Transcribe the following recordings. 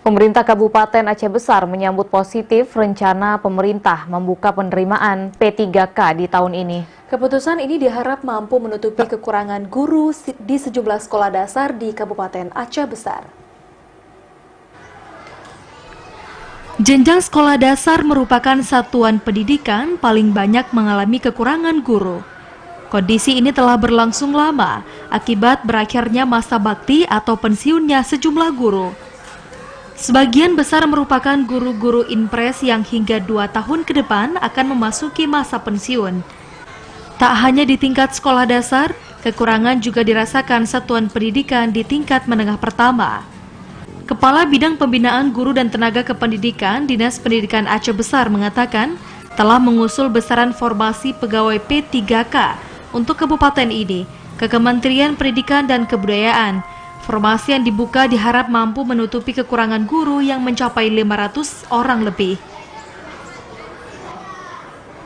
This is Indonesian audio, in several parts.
Pemerintah Kabupaten Aceh Besar menyambut positif rencana pemerintah membuka penerimaan P3K di tahun ini. Keputusan ini diharap mampu menutupi kekurangan guru di sejumlah sekolah dasar di Kabupaten Aceh Besar. Jenjang sekolah dasar merupakan satuan pendidikan paling banyak mengalami kekurangan guru. Kondisi ini telah berlangsung lama akibat berakhirnya masa bakti atau pensiunnya sejumlah guru. Sebagian besar merupakan guru-guru impres yang hingga 2 tahun ke depan akan memasuki masa pensiun. Tak hanya di tingkat sekolah dasar, kekurangan juga dirasakan satuan pendidikan di tingkat menengah pertama. Kepala Bidang Pembinaan Guru dan Tenaga Kependidikan Dinas Pendidikan Aceh Besar mengatakan telah mengusul besaran formasi pegawai P3K untuk kabupaten ini ke Kementerian Pendidikan dan Kebudayaan. Formasi yang dibuka diharap mampu menutupi kekurangan guru yang mencapai 500 orang lebih.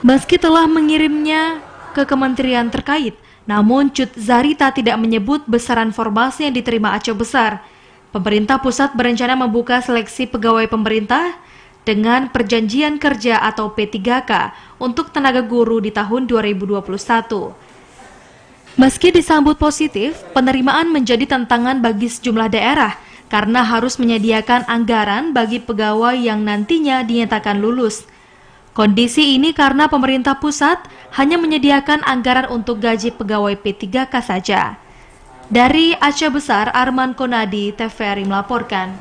Meski telah mengirimnya ke kementerian terkait, namun Cut Zarita tidak menyebut besaran formasi yang diterima Aceh Besar. Pemerintah pusat berencana membuka seleksi pegawai pemerintah dengan perjanjian kerja atau P3K untuk tenaga guru di tahun 2021. Meski disambut positif, penerimaan menjadi tantangan bagi sejumlah daerah karena harus menyediakan anggaran bagi pegawai yang nantinya dinyatakan lulus. Kondisi ini karena pemerintah pusat hanya menyediakan anggaran untuk gaji pegawai P3K saja. Dari Aceh Besar, Arman Konadi, TVRI melaporkan.